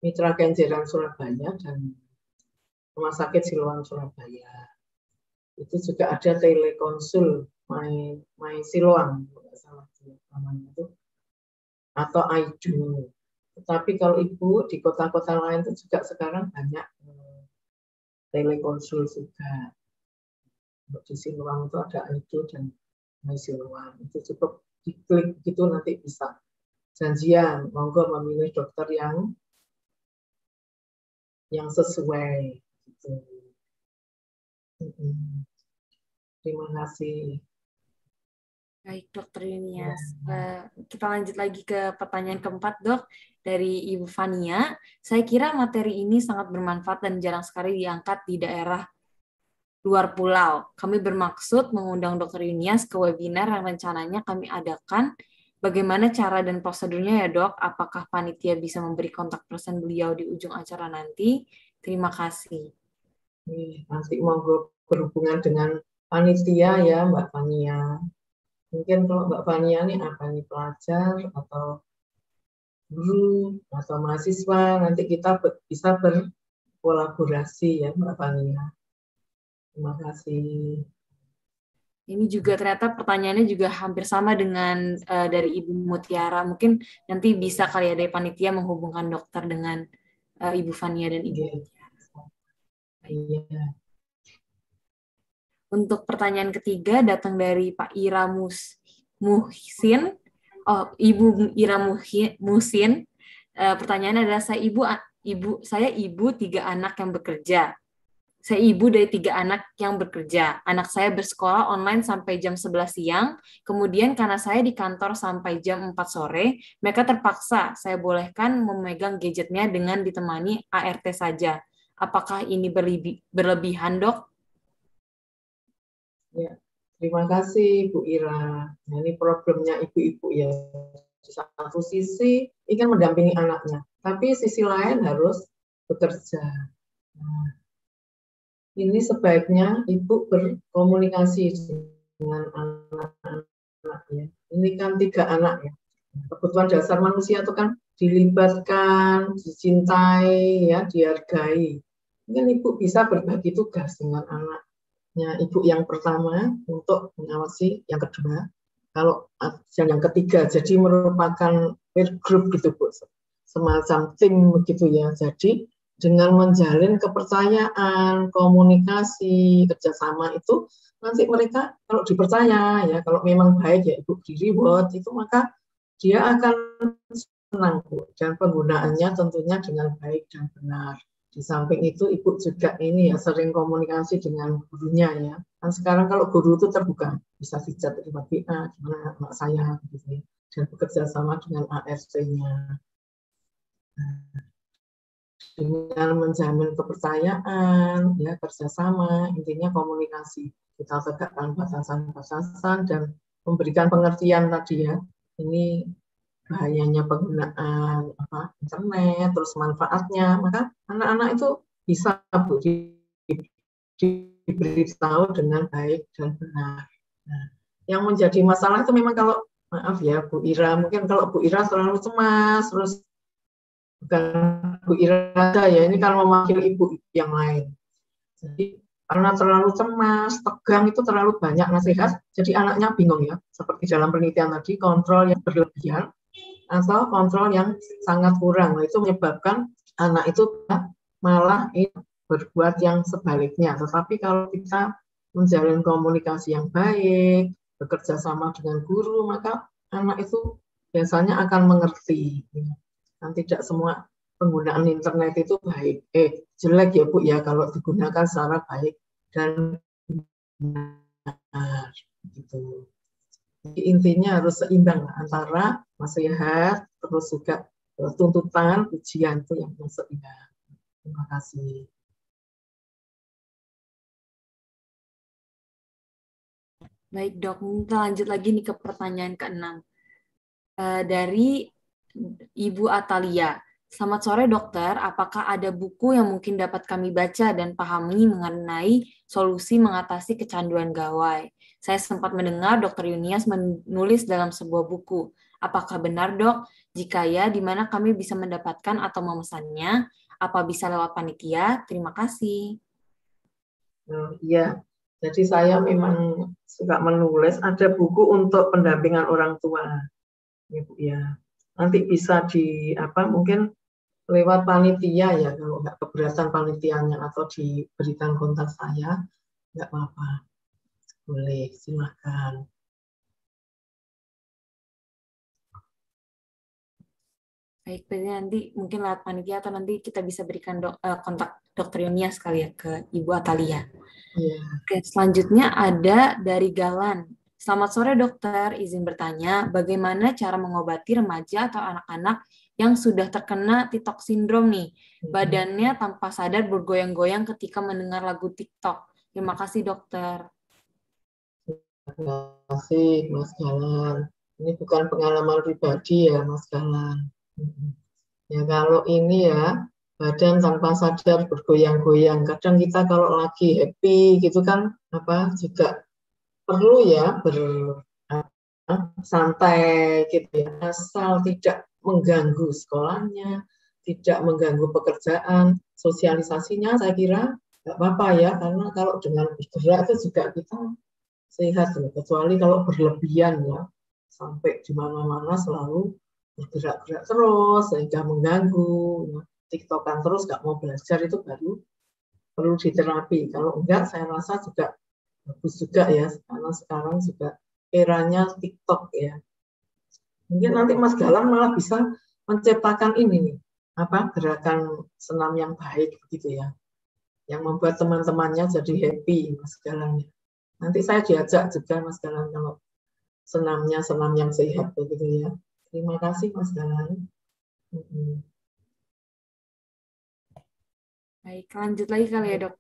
Mitra Kenjeran Surabaya dan Rumah Sakit Siloam Surabaya. Itu juga ada telekonsul My Siloam, kalau salah namanya itu, atau AIDU. Tetapi kalau Ibu di kota-kota lain itu juga sekarang banyak telekonsul juga. Untuk di Siloam itu ada AIDU dan My Siloam. Itu cukup diklik gitu nanti bisa janjian, monggo memilih dokter yang sesuai. Gitu. Terima kasih. Baik, Dokter Yunias. Kita lanjut lagi ke pertanyaan keempat, Dok. Dari Ibu Fania, saya kira materi ini sangat bermanfaat dan jarang sekali diangkat di daerah luar pulau. Kami bermaksud mengundang Dokter Yunias ke webinar yang rencananya kami adakan. Bagaimana cara dan prosedurnya ya, Dok? Apakah panitia bisa memberi kontak person beliau di ujung acara nanti? Terima kasih. Nanti monggo berhubungan dengan panitia ya, Mbak Fania. Mungkin kalau Mbak Fania nih apa nih, pelajar atau guru atau mahasiswa, nanti kita bisa berkolaborasi ya Mbak Fania. Terima kasih. Ini juga ternyata pertanyaannya juga hampir sama dengan dari Ibu Mutiara. Mungkin nanti bisa kali ya dari panitia menghubungkan dokter dengan Ibu Fania dan Ibu Mutiara. Iya. Untuk pertanyaan ketiga datang dari Pak Ira Muhsin. Ibu Ira Muhsin. Pertanyaannya adalah saya ibu 3 anak yang bekerja. Saya ibu dari 3 anak yang bekerja. Anak saya bersekolah online sampai jam 11 siang. Kemudian karena saya di kantor sampai jam 4 sore, mereka terpaksa saya bolehkan memegang gadgetnya dengan ditemani ART saja. Apakah ini berlebihan, Dok? Ya, terima kasih Bu Ira. Nah, ini problemnya ibu-ibu ya. Di satu sisi ingin mendampingi anaknya, tapi sisi lain harus bekerja. Nah, ini sebaiknya ibu berkomunikasi dengan anak-anaknya. Ini kan 3 anak ya. Kebutuhan dasar manusia itu kan dilibatkan, dicintai, ya, dihargai. Mungkin ibu bisa berbagi tugas dengan anaknya ibu yang pertama untuk mengawasi yang kedua. Kalau yang ketiga, jadi merupakan peer group gitu Bu, semacam tim begitu ya. Jadi dengan menjalin kepercayaan, komunikasi, kerjasama itu nanti mereka kalau dipercaya ya, kalau memang baik ya Ibu di reward itu, maka dia akan senang Bu, dan penggunaannya tentunya dengan baik dan benar. Di samping itu Ibu juga ini ya sering komunikasi dengan gurunya ya. Kan sekarang kalau guru itu terbuka, bisa di-chat lewat WA, gimana anak saya gitu ya. Dan bekerja sama dengan ART-nya. Dengan menjamin kepercayaan, ya kerjasama, intinya komunikasi. Kita tegakkan batasan-batasan dan memberikan pengertian tadi ya. Ini bahayanya penggunaan internet, terus manfaatnya, maka anak-anak itu bisa Bu diberitahu dengan baik dan benar. Nah, yang menjadi masalah itu memang kalau maaf ya Bu Ira, mungkin kalau Bu Ira selalu cemas, terus bukan Bu Ira saja ya, ini kan mewakili ibu yang lain. Jadi karena terlalu cemas, tegang itu terlalu banyak nasihat, jadi anaknya bingung ya. Seperti dalam penelitian tadi, kontrol yang berlebihan atau kontrol yang sangat kurang. Nah, itu menyebabkan anak itu malah berbuat yang sebaliknya. Tetapi kalau kita menjalin komunikasi yang baik, bekerja sama dengan guru, maka anak itu biasanya akan mengerti. Dan tidak semua penggunaan internet itu baik. Jelek ya Bu ya kalau digunakan secara baik dan benar. Gitu. Jadi intinya harus seimbang antara nasihat terus juga tuntutan ujian itu yang seimbang. Terima kasih. Baik dok, kita lanjut lagi nih ke pertanyaan ke-6 dari Ibu Atalia. Selamat sore dokter, apakah ada buku yang mungkin dapat kami baca dan pahami mengenai solusi mengatasi kecanduan gawai? Saya sempat mendengar Dr. Yunias menulis dalam sebuah buku. Apakah benar dok? Jika ya, di mana kami bisa mendapatkan atau memesannya? Apa bisa lewat panitia? Terima kasih. Iya, jadi saya memang suka menulis. Ada buku untuk pendampingan orang tua, ya Bu ya. Nanti bisa mungkin lewat panitia ya, kalau nggak keberatan panitianya atau diberikan kontak saya, nggak apa-apa, boleh, silakan. Baik, berarti nanti mungkin lewat panitia atau nanti kita bisa berikan kontak Dr. Yunias kali ya ke Ibu Atalia. Yeah. Oke, selanjutnya ada dari Galan. Selamat sore dokter, izin bertanya, bagaimana cara mengobati remaja atau anak-anak yang sudah terkena TikTok syndrome nih? Badannya tanpa sadar bergoyang-goyang ketika mendengar lagu TikTok. Terima kasih dokter. Terima kasih Mas Galan. Ini bukan pengalaman pribadi ya Mas Galan. Ya kalau ini ya badan tanpa sadar bergoyang-goyang. Kadang kita kalau lagi happy gitu kan juga perlu ya santai gitu ya, asal tidak mengganggu sekolahnya, tidak mengganggu pekerjaan, sosialisasinya saya kira nggak apa-apa ya, karena kalau dengan bergerak itu juga kita sehat, kecuali kalau berlebihan ya, sampai di mana-mana selalu bergerak-gerak terus sehingga mengganggu, tiktokan terus nggak mau belajar, itu baru perlu diterapi. Kalau enggak saya rasa juga bagus juga ya, karena sekarang juga eranya TikTok ya. Mungkin nanti Mas Galang malah bisa menciptakan ini nih, gerakan senam yang baik begitu ya, yang membuat teman-temannya jadi happy Mas Galang. Nanti saya diajak juga Mas Galang kalau senamnya senam yang sehat begitu ya. Terima kasih Mas Galang. Baik, lanjut lagi kali ya dok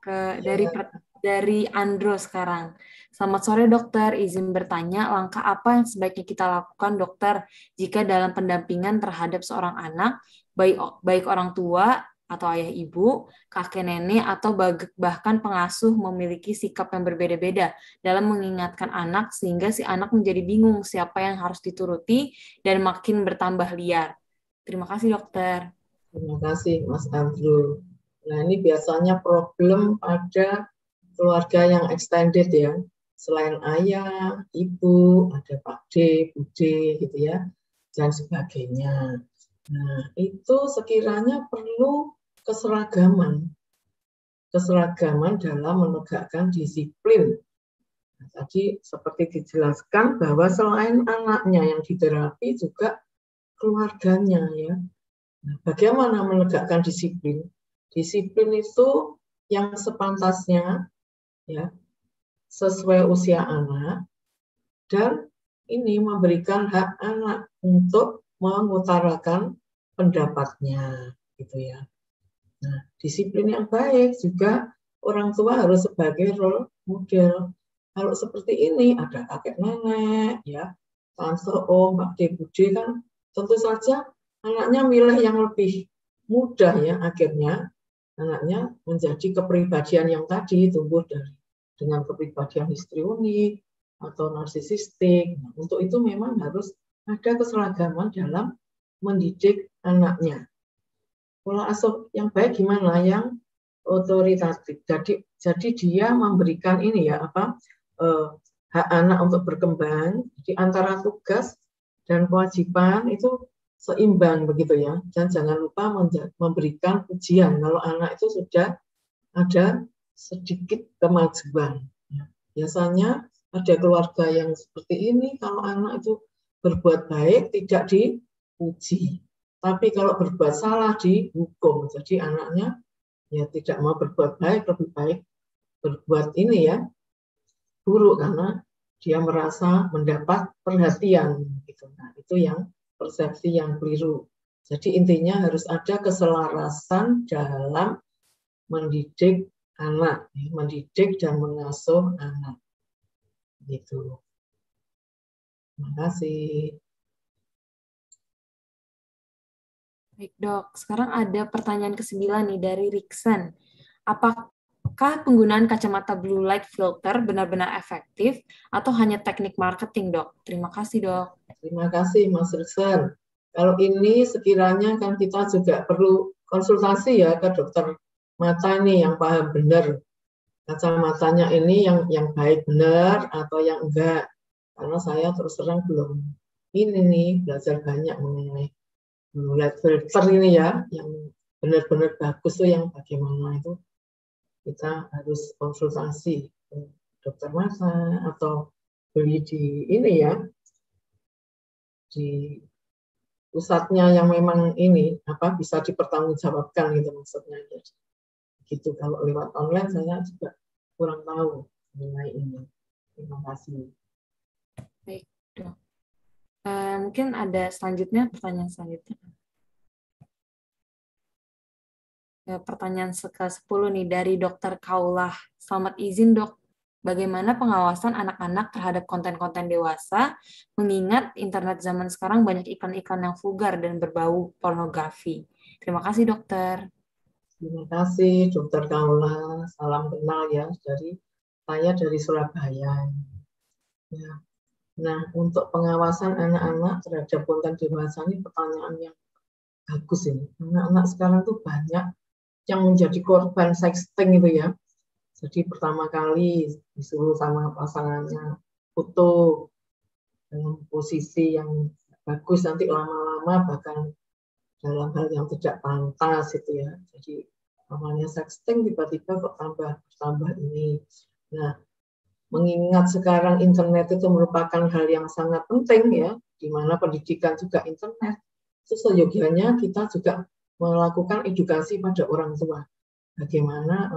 dari Andro sekarang. Selamat sore dokter, izin bertanya langkah apa yang sebaiknya kita lakukan dokter jika dalam pendampingan terhadap seorang anak, baik orang tua atau ayah ibu, kakek nenek atau bahkan pengasuh memiliki sikap yang berbeda-beda dalam mengingatkan anak sehingga si anak menjadi bingung siapa yang harus dituruti dan makin bertambah liar. Terima kasih dokter. Terima kasih Mas Andrew. Nah, ini biasanya problem pada keluarga yang extended ya. Selain ayah, ibu, ada Pak D, Bude gitu ya, dan sebagainya. Nah, itu sekiranya perlu keseragaman dalam menegakkan disiplin. Nah, tadi seperti dijelaskan bahwa selain anaknya yang diterapi juga keluarganya ya. Nah, bagaimana menegakkan disiplin? Disiplin itu yang sepantasnya ya, sesuai usia anak, dan ini memberikan hak anak untuk mengutarakan pendapatnya gitu ya. Nah, disiplin yang baik juga orang tua harus sebagai role model. Kalau seperti ini ada kakek nenek ya, tante, om, pak, bude kan tentu saja anaknya milih yang lebih mudah ya, akhirnya anaknya menjadi kepribadian yang tadi tumbuh dengan kepribadian histrionik atau narsisistik. Nah, untuk itu memang harus ada keseragaman dalam mendidik anaknya. Pola asuh yang baik gimana? Yang otoritatif. Jadi dia memberikan ini ya hak anak untuk berkembang. Jadi antara tugas dan kewajiban itu seimbang begitu ya. Dan jangan lupa memberikan pujian kalau anak itu sudah ada sedikit kemajuan. Biasanya ada keluarga yang seperti ini, kalau anak itu berbuat baik tidak dipuji. Tapi kalau berbuat salah dihukum. Jadi anaknya ya tidak mau berbuat baik, lebih baik berbuat ini ya buruk karena dia merasa mendapat perhatian gitu. Nah, itu yang persepsi yang keliru. Jadi intinya harus ada keselarasan dalam mendidik anak, mendidik dan mengasuh anak. Gitu. Terima kasih. Baik dok, sekarang ada pertanyaan ke-9 nih dari Riksen. Apakah penggunaan kacamata blue light filter benar-benar efektif atau hanya teknik marketing dok? Terima kasih dok. Terima kasih Mas Riksen. Kalau ini sekiranya kan kita juga perlu konsultasi ya ke dokter mata ini yang paham benar kacamatanya ini yang baik benar atau yang enggak. Karena saya terus terang belum ini nih belajar banyak mengenai blue light filter ini ya, yang benar-benar bagus tuh yang bagaimana itu kita harus konsultasi ke dokter mata atau beli di ini ya, di pusatnya yang memang ini bisa dipertanggungjawabkan gitu maksudnya. Gitu kalau lewat online saya juga kurang tahu mengenai ini. Terima kasih. Baik dok. Mungkin ada selanjutnya, pertanyaan selanjutnya. Pertanyaan ke-10 nih dari Dr. Kaulah. Selamat izin dok, bagaimana pengawasan anak-anak terhadap konten-konten dewasa, mengingat internet zaman sekarang banyak iklan-iklan yang vulgar dan berbau pornografi. Terima kasih dokter. Terima kasih Dr. Kaulah. Salam kenal ya saya dari Surabaya. Ya. Nah, untuk pengawasan anak-anak terhadap konten dewasa ini pertanyaan yang bagus ini. Anak-anak sekarang tuh banyak yang menjadi korban sexting itu ya. Jadi pertama kali disuruh sama pasangannya foto dengan posisi yang bagus, nanti lama-lama bahkan dalam hal yang tidak pantas itu ya. Jadi namanya sexting tiba-tiba kok tambah ini. Nah, mengingat sekarang internet itu merupakan hal yang sangat penting ya, di mana pendidikan juga internet, itu seyogianya kita juga melakukan edukasi pada orang tua, bagaimana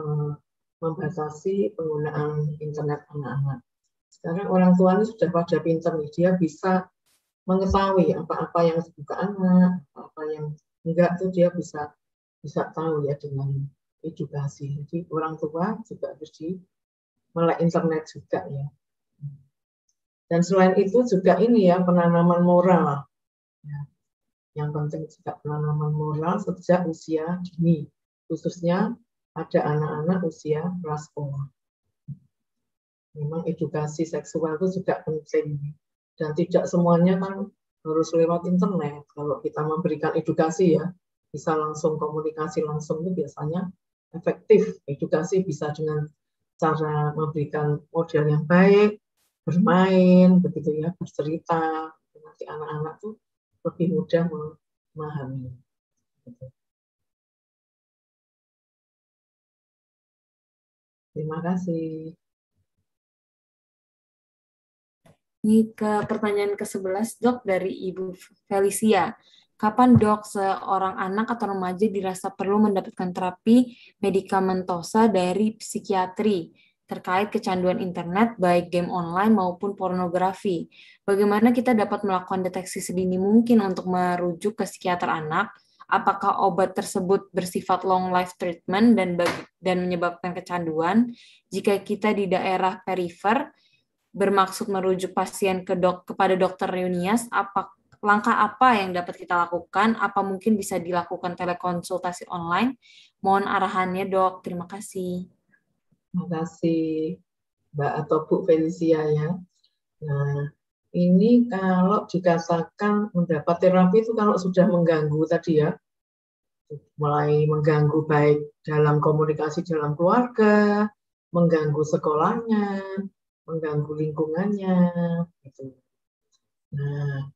membatasi penggunaan internet anak-anak. Sekarang orang tua ini sudah pada pintar nih, dia bisa mengetahui apa-apa yang dibuka anak, apa-apa yang enggak tuh dia bisa tahu ya dengan edukasi. Jadi orang tua juga harus melek internet juga ya. Dan selain itu juga ini ya penanaman moral. Ya. Yang penting juga penanaman moral sejak usia dini, khususnya pada anak-anak usia prasekolah. Memang edukasi seksual itu juga penting dan tidak semuanya kan harus lewat internet. Kalau kita memberikan edukasi ya bisa langsung komunikasi langsung itu biasanya efektif. Edukasi bisa dengan cara memberikan model yang baik, bermain, begitu ya, bercerita, nanti anak-anak tuh lebih mudah memahami. Gitu. Terima kasih. Ini ke pertanyaan ke-11 dok dari Ibu Felicia. Kapan dok seorang anak atau remaja dirasa perlu mendapatkan terapi medikamentosa dari psikiatri terkait kecanduan internet, baik game online maupun pornografi? Bagaimana kita dapat melakukan deteksi sedini mungkin untuk merujuk ke psikiater anak? Apakah obat tersebut bersifat long life treatment dan menyebabkan kecanduan? Jika kita di daerah perifer bermaksud merujuk pasien kepada dokter Yunias, langkah apa yang dapat kita lakukan? Apa mungkin bisa dilakukan telekonsultasi online? Mohon arahannya, Dok. Terima kasih. Terima kasih Mbak atau Bu Felicia ya. Nah, ini kalau dikatakan mendapat terapi itu kalau sudah mengganggu tadi ya, mulai mengganggu baik dalam komunikasi dalam keluarga, mengganggu sekolahnya, mengganggu lingkungannya, gitu. Nah,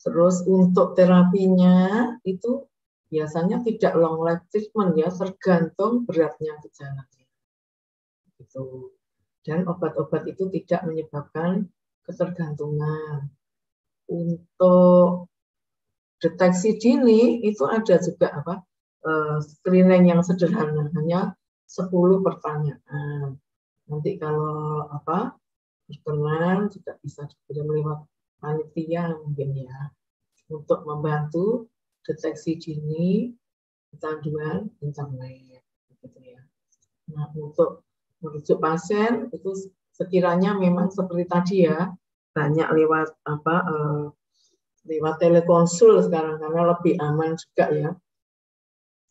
terus untuk terapinya itu biasanya tidak long life treatment ya, tergantung beratnya gejalanya. Gitu. Dan obat-obat itu tidak menyebabkan ketergantungan. Untuk deteksi dini itu ada juga screening yang sederhana, hanya 10 pertanyaan. Nanti kalau berkenan juga bisa dikirim lewat panitia mungkin ya, untuk membantu deteksi dini kecanduan internet gitu ya. Nah, untuk merujuk pasien itu sekiranya memang seperti tadi ya, banyak lewat lewat telekonsul sekarang karena lebih aman juga ya.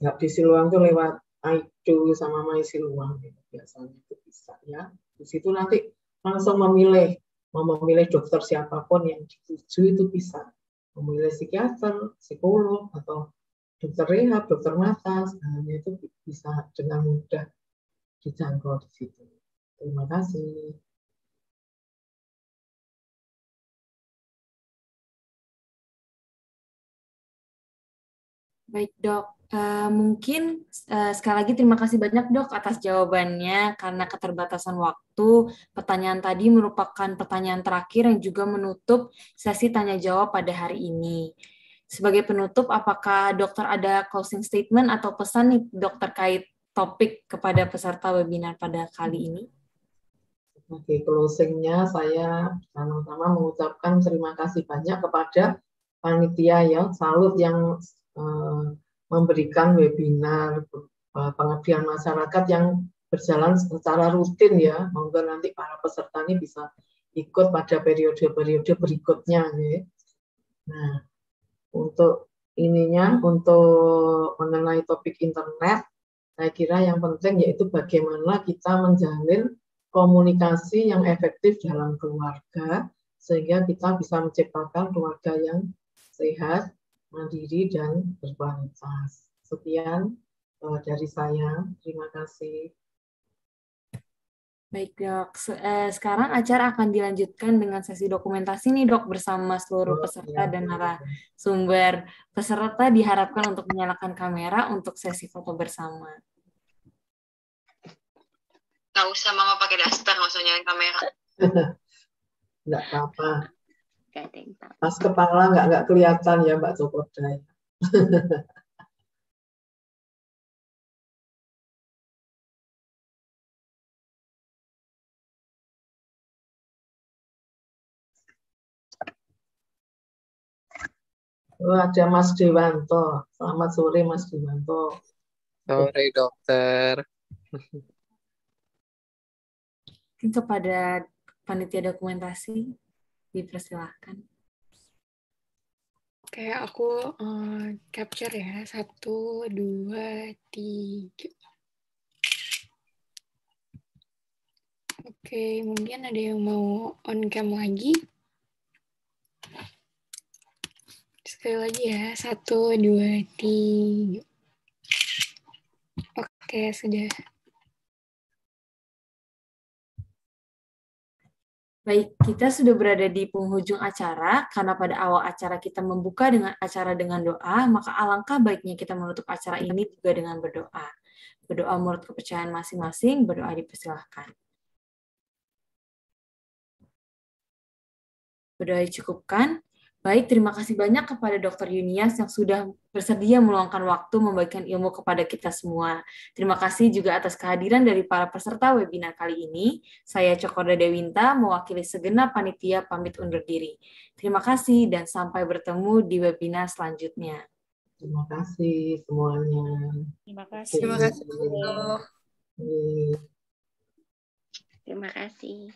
Nggak di Siluang tuh lewat Aidu sama My Siluang gitu. Biasanya itu bisa ya. Di situ nanti langsung memilih, mau memilih dokter siapapun yang dituju itu bisa. Memilih psikiater, psikolog, atau dokter rehab, dokter mata, segalanya itu bisa dengan mudah dijangkau di situ. Terima kasih. Baik, Dok. Mungkin sekali lagi terima kasih banyak, Dok, atas jawabannya. Karena keterbatasan waktu, pertanyaan tadi merupakan pertanyaan terakhir yang juga menutup sesi tanya jawab pada hari ini. Sebagai penutup, apakah dokter ada closing statement atau pesan nih, Dok, terkait topik kepada peserta webinar pada kali ini? Oke, closingnya saya pertama-tama mengucapkan terima kasih banyak kepada panitia ya, salut yang memberikan webinar pengabdian masyarakat yang berjalan secara rutin ya. Monggo nanti para peserta ini bisa ikut pada periode-periode berikutnya. Ya. Nah, untuk untuk mengenai topik internet, saya kira yang penting yaitu bagaimana kita menjalin komunikasi yang efektif dalam keluarga, sehingga kita bisa menciptakan keluarga yang sehat, mandiri, dan berkualitas. Sekian dari saya. Terima kasih. Baik, Dok. Sekarang acara akan dilanjutkan dengan sesi dokumentasi nih, Dok, bersama seluruh peserta dan narasumber. Peserta diharapkan untuk menyalakan kamera untuk sesi foto bersama. Nggak usah Mama pakai daster, nggak usah nyalain kamera. Nggak apa-apa. Pas kepala nggak kelihatan ya Mbak Cokodai. Oh, ada Mas Dewanto. Selamat sore Mas Dewanto. Sore dokter. Kepada panitia dokumentasi dipersilahkan. Oke, aku capture ya. 1, 2, 3. Oke, mungkin ada yang mau on cam lagi. Sekali lagi ya. 1, 2, 3. Oke, sudah. Baik, kita sudah berada di penghujung acara, karena pada awal acara kita membuka dengan doa, maka alangkah baiknya kita menutup acara ini juga dengan berdoa. Berdoa menurut kepercayaan masing-masing, berdoa dipersilahkan. Berdoa dicukupkan. Baik, terima kasih banyak kepada Dr. Yunias yang sudah bersedia meluangkan waktu membagikan ilmu kepada kita semua. Terima kasih juga atas kehadiran dari para peserta webinar kali ini. Saya Cokorda Dewinta, mewakili segenap panitia pamit undur diri. Terima kasih dan sampai bertemu di webinar selanjutnya. Terima kasih semuanya. Terima kasih. Terima kasih.